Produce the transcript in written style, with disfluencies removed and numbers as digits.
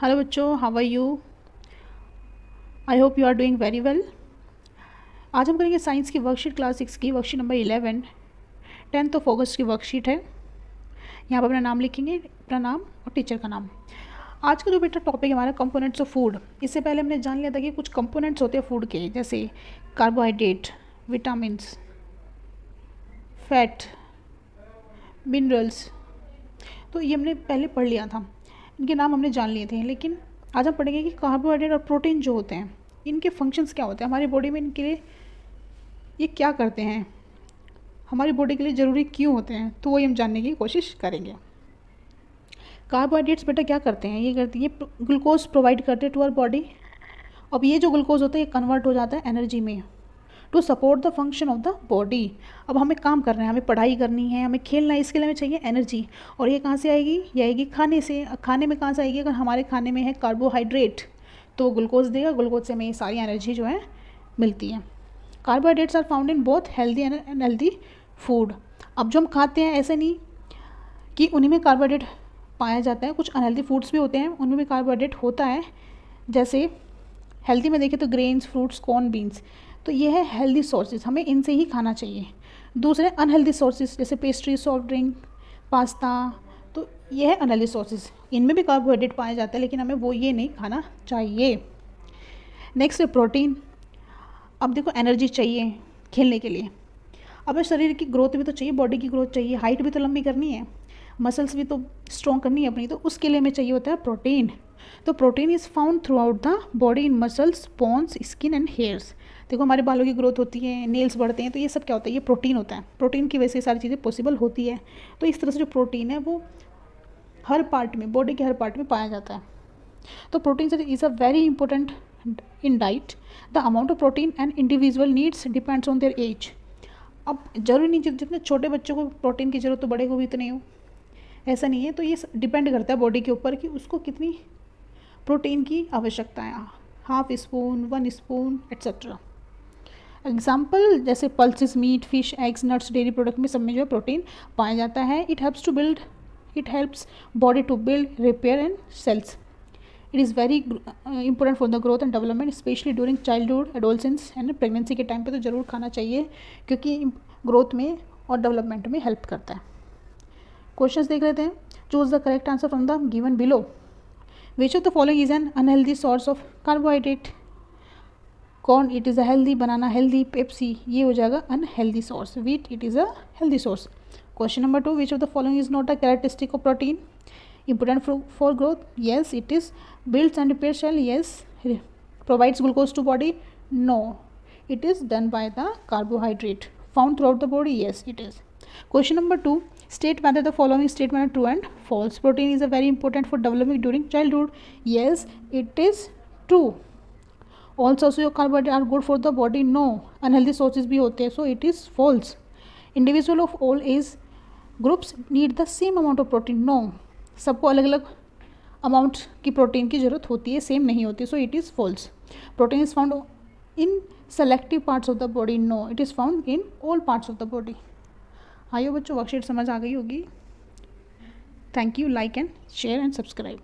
Hello बच्चों, how are you? I hope you are doing very well. आज हम करेंगे साइंस की वर्कशीट क्लास 6 की वर्कशीट नंबर 11। 10 अगस्त की वर्कशीट है। यहाँ पर अपना नाम लिखेंगे, अपना नाम और टीचर का नाम। आज का जो बेटा टॉपिक है हमारा कंपोनेंट्स ऑफ फूड। इससे पहले हमने जान लिया था कि कुछ कंपोनेंट्स होते हैं फूड के, जैसे कार्बोहाइड्रेट, विटामिन्स, फैट, मिनरल्स। तो ये हमने पहले पढ़ लिया था, इनके नाम हमने जान लिए थे। लेकिन आज हम पढ़ेंगे कि कार्बोहाइड्रेट और प्रोटीन जो होते हैं, इनके फंक्शंस क्या होते हैं हमारी बॉडी में, इनके लिए ये क्या करते हैं, हमारी बॉडी के लिए ज़रूरी क्यों होते हैं, तो वही हम जानने की कोशिश करेंगे। कार्बोहाइड्रेट्स बेटा क्या करते हैं, ये करती है ग्लूकोज प्रोवाइड करते हैं टू आवर बॉडी। अब ये जो ग्लूकोज होता है ये कन्वर्ट हो जाता है एनर्जी में to support the function of the body. अब हमें काम करना है, हमें पढ़ाई करनी है, हमें खेलना है, इसके लिए हमें चाहिए एनर्जी। और ये कहाँ से आएगी? ये आएगी खाने से। खाने में कहाँ से आएगी? अगर हमारे खाने में है कार्बोहाइड्रेट तो वो ग्लूकोज देगा, ग्लूकोज से हमें ये सारी एनर्जी जो है मिलती है। Carbohydrates are found in both healthy and unhealthy food. अब जो हम खाते हैं ऐसे नहीं कि उन्हीं में कार्बोहाइड्रेट पाया जाता है, कुछ अनहेल्दी फूड्स भी होते हैं उनमें भी कार्बोहाइड्रेट होता है। जैसे हेल्दी में देखें तो ग्रेन्स, फ्रूट्स, कॉर्न, बीन्स, तो ये है हेल्दी सोर्सेज, हमें इनसे ही खाना चाहिए। दूसरे अनहेल्दी सोर्सेज जैसे पेस्ट्री, सॉफ्ट ड्रिंक, पास्ता, तो ये है अनहेल्दी सोर्सेज, इनमें भी कार्बोहाइड्रेट पाया जाता है लेकिन हमें वो ये नहीं खाना चाहिए। नेक्स्ट है प्रोटीन। अब देखो एनर्जी चाहिए खेलने के लिए, अब शरीर की ग्रोथ भी तो चाहिए, बॉडी की ग्रोथ चाहिए, हाइट भी तो लंबी करनी है, मसल्स भी तो स्ट्रॉन्ग करनी है अपनी, तो उसके लिए हमें चाहिए होता है प्रोटीन। तो protein is found through out the body in muscles, bones, skin and hairs. देखो हमारे बालों की ग्रोथ होती है, नेल्स बढ़ते हैं, तो ये सब क्या होता है? ये प्रोटीन होता है। प्रोटीन की वजह से सारी चीज़ें पॉसिबल होती है। तो इस तरह से जो प्रोटीन है वो हर पार्ट में, बॉडी के हर पार्ट में पाया जाता है। तो protein is a very important in diet. The amount of protein and individual needs depends on their age. अब जरूरी नहीं जितने छोटे बच्चों को प्रोटीन की ज़रूरत तो बड़े को भी इतनी हो, ऐसा नहीं है। तो ये डिपेंड करता है बॉडी के ऊपर कि उसको कितनी प्रोटीन की आवश्यकता है, half spoon, 1 spoon etcetera. Example जैसे pulses, meat, fish, eggs, nuts, dairy product में सब में जो है प्रोटीन पाया जाता है। It helps body to build, repair and cells. It is very important for the growth and development, specially during childhood, adolescence and pregnancy के time पे तो ज़रूर खाना चाहिए, क्योंकि ग्रोथ में और डेवलपमेंट में हेल्प करता है। क्वेश्चंस देख लेते हैं। Choose the correct answer from the given below. Which of the following is an unhealthy source of carbohydrate? Corn it is a healthy, banana healthy, Pepsi ये हो जाएगा unhealthy source, wheat it is a healthy source. Question number 2, which of the following is not a characteristic of protein? Important for growth? Yes, it is. Builds and repairs cell? Yes. Provides glucose to body? No. It is done by the carbohydrate. Found throughout the body? Yes, it is. Question number 2. State whether the following statement are true and false. Protein is a very important for development during childhood. Yes, it is true. All sources of carbohydrate are good for the body? No. Unhealthy sources भी होते हैं, so it is false. Individual of all age groups need the same amount of protein? No. सबको अलग अलग amount की protein की ज़रूरत होती है, सेम नहीं होती, so it is false. Protein is found in selective parts of the body? No, it is found in all parts of the body. आइए बच्चों, वर्कशीट समझ आ गई होगी। Thank you. Like and share and subscribe.